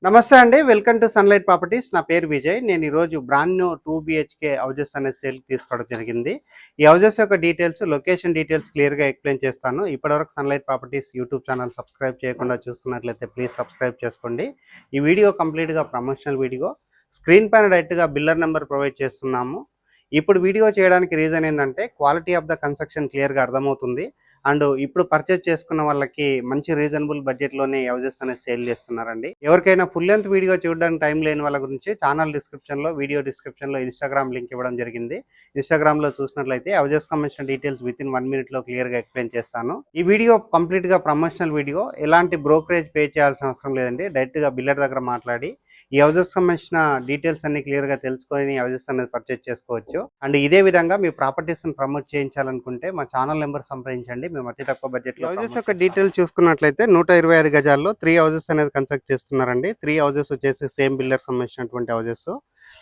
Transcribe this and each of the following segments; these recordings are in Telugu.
నమస్తే అండి. Welcome to sunlight properties. నా పేరు విజయ్. నేను ఈరోజు బ్రాండ్ న్యూ 2 బీహెచ్‌కే హౌసెస్ అనేది సేల్‌కి తీసుకోవడం జరిగింది. ఈ హౌసెస్ యొక్క డీటెయిల్స్, లొకేషన్ డీటెయిల్స్ క్లియర్‌గా ఎక్స్‌ప్లెయిన్ చేస్తాను. ఇప్పటివరకు sunlight properties YouTube channel subscribe చేయకుండా చూస్తున్నట్లయితే ప్లీజ్ సబ్స్క్రైబ్ చేసుకోండి. ఈ వీడియో కంప్లీట్‌గా ప్రమోషనల్ వీడియో. స్క్రీన్ పైన డైరెక్ట్‌గా బిల్డర్ నెంబర్ ప్రొవైడ్ చేస్తున్నాము. ఇప్పుడు వీడియో చేయడానికి రీజన్ ఏందంటే క్వాలిటీ ఆఫ్ ద కన్‌స్ట్రక్షన్ క్లియర్‌గా అర్థమవుతుంది. అండ్ ఇప్పుడు పర్చేజ్ చేసుకున్న వాళ్ళకి మంచి రీజనబుల్ బడ్జెట్‌లోనే హౌసెస్ అనేది సేల్ చేస్తున్నారండి. ఎవరికైనా ఫుల్ లెంత్ వీడియో చూడడానికి టైం లేని వాళ్ళ గురించి ఛానల్ డిస్క్రిప్షన్‌లో, వీడియో డిస్క్రిప్షన్‌లో ఇన్‌స్టాగ్రామ్ లింక్ ఇవ్వడం జరిగింది. ఇన్‌స్టాగ్రామ్‌లో చూసినట్లయితే హౌసెస్ సంబంధించిన డీటెయిల్స్ వితిన్ 1 మినిట్‌లో క్లియర్‌గా ఎక్స్‌ప్లెయిన్ చేస్తాను. ఈ వీడియో కంప్లీట్‌గా ప్రమోషనల్ వీడియో. ఎలాంటి బ్రోకరేజ్ పే చేయాల్సిన అవసరం లేదండి. డైరెక్ట్‌గా బిల్డర్ దగ్గర మాట్లాడి ఈ హౌసెస్ సంబంధించిన డీటెయిల్స్ అన్ని క్లియర్‌గా తెలుసుకొని హౌసెస్ అనేది పర్చేజ్ చేసుకోవచ్చు. అండ్ ఇదే విధంగా మీ ప్రాపర్టీస్‌ని ప్రమోట్ చేయించాలనుకుంటే మా ఛానల్ నెంబర్ సంప్రదించండి. మేము అతి తక్కువ బడ్జెట్లో హౌసెస్ యొక్క డీటెయిల్స్ చూసుకున్నట్లయితే 125 గజాల్లో 3 హౌసెస్ అనేది కన్స్ట్రక్ట్ చేస్తున్నారండి. 3 హౌసెస్ వచ్చేసి సేమ్ బిల్డర్ సంబంధించినటువంటి హౌసెస్.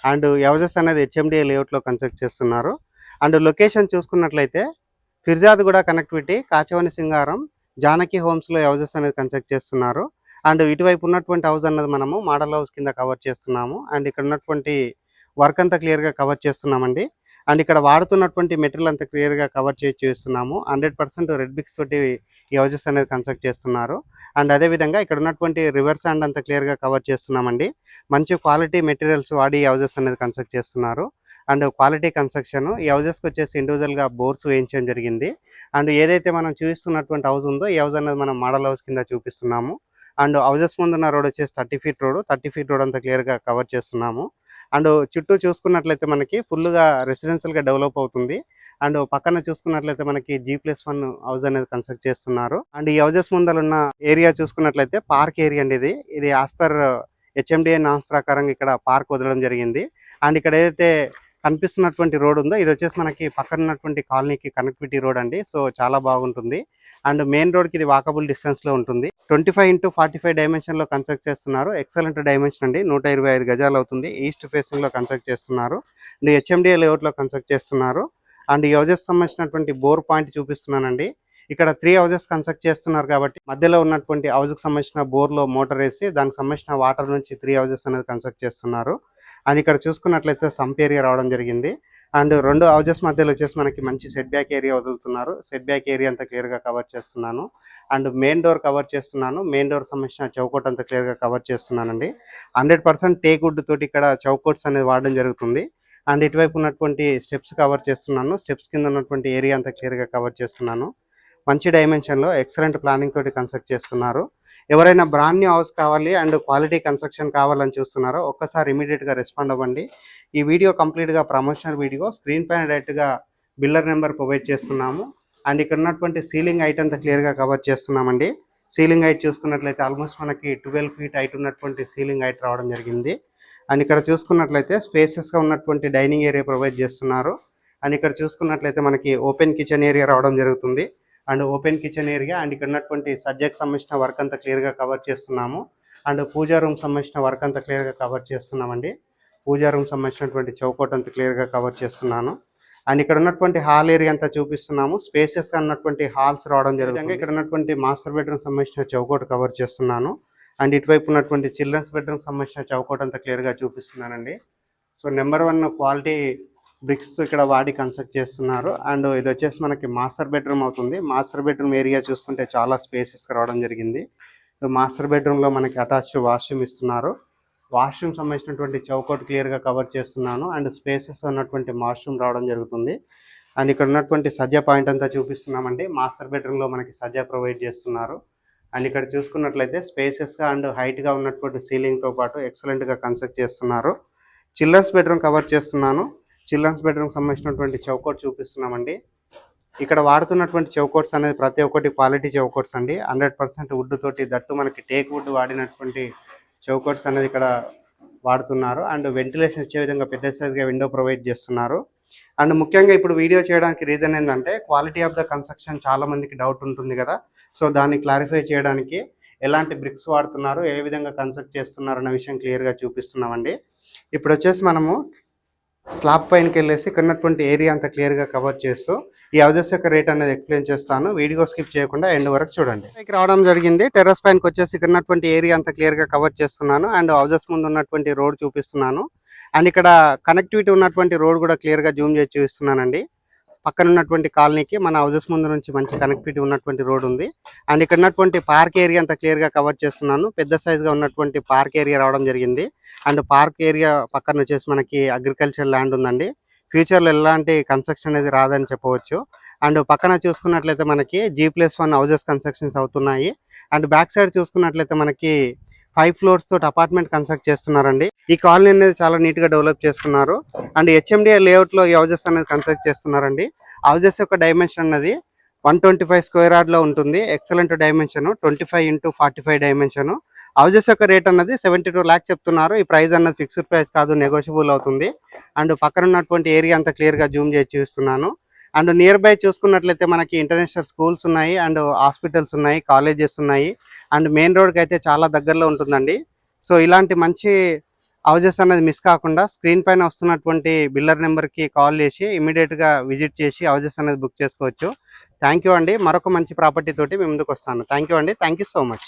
అండ్ ఈ హౌసెస్ అనేది హెచ్ఎండిఏ లేఅవుట్లో కన్స్ట్రక్ట్ చేస్తున్నారు. అండ్ లొకేషన్ చూసుకున్నట్లయితే ఫిర్జాద్గూడ కనెక్టివిటీ, కాచవని సింగారం, జానకి హోమ్స్లో హౌసెస్ అనేది కన్స్ట్రక్ట్ చేస్తున్నారు. అండ్ ఇటువైపు ఉన్నటువంటి హౌస్ అన్నది మనము మోడల్ హౌస్ కింద కవర్ చేస్తున్నాము. అండ్ ఇక్కడ ఉన్నటువంటి వర్క్ అంతా క్లియర్గా కవర్ చేస్తున్నామండి. అండ్ ఇక్కడ వాడుతున్నటువంటి మెటీరియల్ అంతా క్లియర్గా కవర్ చేస్తున్నాము. 100% రెడ్ బిక్స్ తోటి ఈ హౌసెస్ అనేది కన్స్ట్రక్ట్ చేస్తున్నారు. అండ్ అదేవిధంగా ఇక్కడ ఉన్నటువంటి రివర్ శాండ్ అంతా క్లియర్గా కవర్ చేస్తున్నామండి. మంచి క్వాలిటీ మెటీరియల్స్ వాడి ఈ హౌసెస్ అనేది కన్స్ట్రక్ట్ చేస్తున్నారు. And quality construction. ఈ హౌసెస్కి వచ్చేసి ఇండివిజువల్గా బోర్స్ వేయించడం జరిగింది. అండ్ ఏదైతే మనం చూపిస్తున్నటువంటి హౌస్ ఉందో ఈ హౌస్ అనేది మనం మోడల్ హౌస్ కింద చూపిస్తున్నాము. అండ్ హౌసెస్ ముందున్న రోడ్ వచ్చేసి 30 ఫీట్ రోడ్. 30 ఫీట్ రోడ్ అంతా క్లియర్గా కవర్ చేస్తున్నాము. అండ్ చుట్టూ చూసుకున్నట్లయితే మనకి ఫుల్గా రెసిడెన్షియల్గా డెవలప్ అవుతుంది. అండ్ పక్కన చూసుకున్నట్లయితే మనకి G+1 హౌస్ అనేది కన్స్ట్రక్ట్ చేస్తున్నారు. అండ్ ఈ హౌసెస్ ముందర ఉన్న ఏరియా చూసుకున్నట్లయితే పార్క్ ఏరియా అండి. ఇది యాజ్ పర్ హెచ్ఎండిఏ నామ్స్ ప్రకారం ఇక్కడ పార్క్ వదలడం జరిగింది. అండ్ ఇక్కడ ఏదైతే కనిపిస్తున్నటువంటి రోడ్ ఉందో ఇది వచ్చేసి మనకి పక్కన ఉన్నటువంటి కాలనీకి కనెక్టివిటీ రోడ్ అండి. సో చాలా బాగుంటుంది. అండ్ మెయిన్ రోడ్కి ఇది వాకబుల్ డిస్టెన్స్లో ఉంటుంది. 25x45 డైమెన్షన్లో కన్స్ట్రక్ట్ చేస్తున్నారు. ఎక్సలెంట్ డైమెన్షన్ అండి. 125 గజాలు అవుతుంది. ఈస్ట్ ఫేసింగ్లో కన్స్ట్రక్ట్ చేస్తున్నారు. అండ్ హెచ్ఎండిఏ లేఅవుట్లో కన్స్ట్రక్ట్ చేస్తున్నారు. అండ్ ఈ హౌసెస్ సంబంధించినటువంటి బోర్ పాయింట్ చూపిస్తున్నానండి. ఇక్కడ 3 హౌసెస్ కన్స్ట్రక్ట్ చేస్తున్నారు కాబట్టి మధ్యలో ఉన్నటువంటి హౌస్కి సంబంధించిన బోర్లో మోటార్ వేసి దానికి సంబంధించిన వాటర్ నుంచి 3 హౌసెస్ అనేది కన్స్ట్రక్ట్ చేస్తున్నారు. అండ్ ఇక్కడ చూసుకున్నట్లయితే సంప్ ఏరియా రావడం జరిగింది. అండ్ 2 హౌసెస్ మధ్యలో వచ్చేసి మనకి మంచి సెట్ బ్యాక్ ఏరియా వదులుతున్నారు. సెట్ బ్యాక్ ఏరియా అంతా క్లియర్గా కవర్ చేస్తున్నాను. అండ్ మెయిన్ డోర్ కవర్ చేస్తున్నాను. మెయిన్ డోర్ సంబంధించిన చౌకోట్ అంతా క్లియర్గా కవర్ చేస్తున్నానండి. 100% టేక్ వుడ్ తోటి ఇక్కడ చౌకోట్స్ అనేది వాడడం జరుగుతుంది. అండ్ ఇటువైపు ఉన్నటువంటి స్టెప్స్ కవర్ చేస్తున్నాను. స్టెప్స్ కింద ఉన్నటువంటి ఏరియా అంతా క్లియర్గా కవర్ చేస్తున్నాను. మంచి డైమెన్షన్లో ఎక్సలెంట్ ప్లానింగ్ తోటి కన్స్ట్రక్ట్ చేస్తున్నారు. ఎవరైనా బ్రాండ్ న్యూ హౌస్ కావాలి అండ్ క్వాలిటీ కన్స్ట్రక్షన్ కావాలని చూస్తున్నారో ఒక్కసారి ఇమీడియట్గా రెస్పాండ్ అవ్వండి. ఈ వీడియో కంప్లీట్గా ప్రమోషనల్ వీడియో. స్క్రీన్ పైన డైరెక్ట్గా బిల్డర్ నెంబర్ ప్రొవైడ్ చేస్తున్నాము. అండ్ ఇక్కడ ఉన్నటువంటి సీలింగ్ హైట్ అంతా క్లియర్గా కవర్ చేస్తున్నామండి. సీలింగ్ హైట్ చూసుకున్నట్లయితే ఆల్మోస్ట్ మనకి 12 ఫీట్ హైట్ ఉన్నటువంటి సీలింగ్ హైట్ రావడం జరిగింది. అండ్ ఇక్కడ చూసుకున్నట్లయితే స్పేసెస్గా ఉన్నటువంటి డైనింగ్ ఏరియా ప్రొవైడ్ చేస్తున్నారు. అండ్ ఇక్కడ చూసుకున్నట్లయితే మనకి ఓపెన్ కిచెన్ ఏరియా రావడం జరుగుతుంది. And open kitchen area and ఇక్కడ ఉన్నటువంటి సబ్జెక్ట్ సంబంధించిన వర్క్ అంతా క్లియర్గా కవర్ చేస్తున్నాము. అండ్ పూజా రూమ్ సంబంధించిన వర్క్ అంతా క్లియర్గా కవర్ చేస్తున్నామండి. పూజా రూమ్ సంబంధించినటువంటి చౌకోట్ అంతా క్లియర్గా కవర్ చేస్తున్నాను. అండ్ ఇక్కడ ఉన్నటువంటి హాల్ ఏరియా అంతా చూపిస్తున్నాము. స్పేసెస్ అన్నటువంటి హాల్స్ రావడం జరుగుతుంది. ఇక్కడ ఉన్నటువంటి మాస్టర్ బెడ్రూమ్ సంబంధించిన చౌకోట్ కవర్ చేస్తున్నాను. అండ్ ఇటువైపు ఉన్నటువంటి చిల్డ్రన్స్ బెడ్రూమ్ సంబంధించిన చౌకోట్ అంతా క్లియర్గా చూపిస్తున్నానండి. సో నెంబర్ 1 క్వాలిటీ బ్రిక్స్ ఇక్కడ వాడి కన్స్ట్రక్ట్ చేస్తున్నారు. అండ్ ఇది వచ్చేసి మనకి మాస్టర్ బెడ్రూమ్ అవుతుంది. మాస్టర్ బెడ్రూమ్ ఏరియా చూసుకుంటే చాలా స్పేసెస్గా రావడం జరిగింది. మాస్టర్ బెడ్రూమ్లో మనకి అటాచ్డ్ వాష్రూమ్ ఇస్తున్నారు. వాష్రూమ్ సంబంధించినటువంటి చౌకౌట్ క్లియర్గా కవర్ చేస్తున్నాను. అండ్ స్పేసెస్ ఉన్నటువంటి వాష్రూమ్ రావడం జరుగుతుంది. అండ్ ఇక్కడ ఉన్నటువంటి సజ్జా పాయింట్ అంతా చూపిస్తున్నామండి. మాస్టర్ బెడ్రూమ్లో మనకి సజ్జా ప్రొవైడ్ చేస్తున్నారు. అండ్ ఇక్కడ చూసుకున్నట్లయితే స్పేసెస్గా అండ్ హైట్గా ఉన్నటువంటి సీలింగ్తో పాటు ఎక్సలెంట్గా కన్స్ట్రక్ట్ చేస్తున్నారు. చిల్డ్రన్స్ బెడ్రూమ్ కవర్ చేస్తున్నాను. చిల్డ్రన్స్ బెడ్రూమ్ సంబంధించినటువంటి చౌకౌట్ చూపిస్తున్నామండి. ఇక్కడ వాడుతున్నటువంటి చౌకౌట్స్ అనేది ప్రతి ఒక్కటి క్వాలిటీ చౌకౌట్స్ అండి. 100% వుడ్ తోటి దట్టు మనకి టేక్ వుడ్ వాడినటువంటి చౌకౌట్స్ అనేది ఇక్కడ వాడుతున్నారు. అండ్ వెంటిలేషన్ వచ్చే విధంగా పెద్ద సైజ్గా విండో ప్రొవైడ్ చేస్తున్నారు. అండ్ ముఖ్యంగా ఇప్పుడు వీడియో చేయడానికి రీజన్ ఏంటంటే క్వాలిటీ ఆఫ్ ద కన్స్ట్రక్షన్ చాలా మందికి డౌట్ ఉంటుంది కదా. సో దాన్ని క్లారిఫై చేయడానికి ఎలాంటి బ్రిక్స్ వాడుతున్నారు, ఏ విధంగా కన్స్ట్రక్ట్ చేస్తున్నారు అన్న విషయం క్లియర్గా చూపిస్తున్నామండి. ఇప్పుడు వచ్చేసి మనము స్లాబ్ పైనకి వెళ్ళేసి ఇక్కడ ఉన్నటువంటి ఏరియా అంతా క్లియర్గా కవర్ చేస్తూ ఈ హౌజెస్ యొక్క రేట్ అనేది ఎక్స్ప్లెయిన్ చేస్తాను. వీడియో స్కిప్ చేయకుండా ఎండ్ వరకు చూడండి. ఇక్కడ రావడం జరిగింది. టెర్రస్ పైనకి వచ్చేసి ఇక్కడ ఉన్నటువంటి ఏరియా అంతా క్లియర్గా కవర్ చేస్తున్నాను అండ్ హౌజెస్ ముందు ఉన్నటువంటి రోడ్ చూపిస్తున్నాను. అండ్ ఇక్కడ కనెక్టివిటీ ఉన్నటువంటి రోడ్ కూడా క్లియర్గా జూమ్ చేసి చూపిస్తున్నానండి. పక్కన ఉన్నటువంటి కాలనీకి మన హౌజెస్ ముందు నుంచి మంచి కనెక్టివిటీ ఉన్నటువంటి రోడ్ ఉంది. అండ్ ఇక్కడ ఉన్నటువంటి పార్క్ ఏరియా అంతా క్లియర్గా కవర్ చేస్తున్నాను. పెద్ద సైజ్గా ఉన్నటువంటి పార్క్ ఏరియా రావడం జరిగింది. అండ్ పార్క్ ఏరియా పక్కన వచ్చేసి మనకి అగ్రికల్చర్ ల్యాండ్ ఉందండి. ఫ్యూచర్లో ఎలాంటి కన్స్ట్రక్షన్ అనేది రాదని చెప్పవచ్చు. అండ్ పక్కన చూసుకున్నట్లయితే మనకి G+1 హౌజెస్ కన్స్ట్రక్షన్స్ అవుతున్నాయి. అండ్ బ్యాక్ సైడ్ చూసుకున్నట్లయితే మనకి 5 floors తోటి అపార్ట్మెంట్ కన్స్ట్రక్ట్ చేస్తున్నారండి. ఈ కాలనీ అనేది చాలా నీట్ గా డెవలప్ చేస్తున్నారు. అండ్ HMDA లేఅవుట్ లో ఈ హౌజెస్ అనేది కన్స్ట్రక్ట్ చేస్తున్నారండి. హౌజెస్ యొక్క డైమెన్షన్ అన్నది 125 స్క్వేర్ యార్డ్ లో ఉంటుంది. Excellent dimension 25x45 dimension. Houses యొక్క రేట్ అన్నది 72 lakhs చెప్తున్నారు. ఈ ప్రైస్ అన్నది ఫిక్స్డ్ ప్రైస్ కాదు, నెగోషియబుల్ అవుతుంది. అండ్ పక్కన ఉన్నటువంటి ఏరియా అంతా క్లియర్ గా జూమ్ చేసి చూస్తున్నాను. అండ్ నియర్ బై చూసుకున్నట్లయితే మనకి ఇంటర్నేషనల్ స్కూల్స్ ఉన్నాయి అండ్ హాస్పిటల్స్ ఉన్నాయి, కాలేజెస్ ఉన్నాయి. అండ్ మెయిన్ రోడ్కి అయితే చాలా దగ్గరలో ఉంటుందండి. సో ఇలాంటి మంచి హౌజెస్ అనేది మిస్ కాకుండా స్క్రీన్ పైన వస్తున్నటువంటి బిల్డర్ నెంబర్కి కాల్ చేసి ఇమీడియట్గా విజిట్ చేసి హౌజెస్ అనేది బుక్ చేసుకోవచ్చు. థ్యాంక్ యూ అండి. మరొక మంచి ప్రాపర్టీ తోటి మీ ముందుకు వస్తాను. థ్యాంక్ యూ అండి. Thank you so much.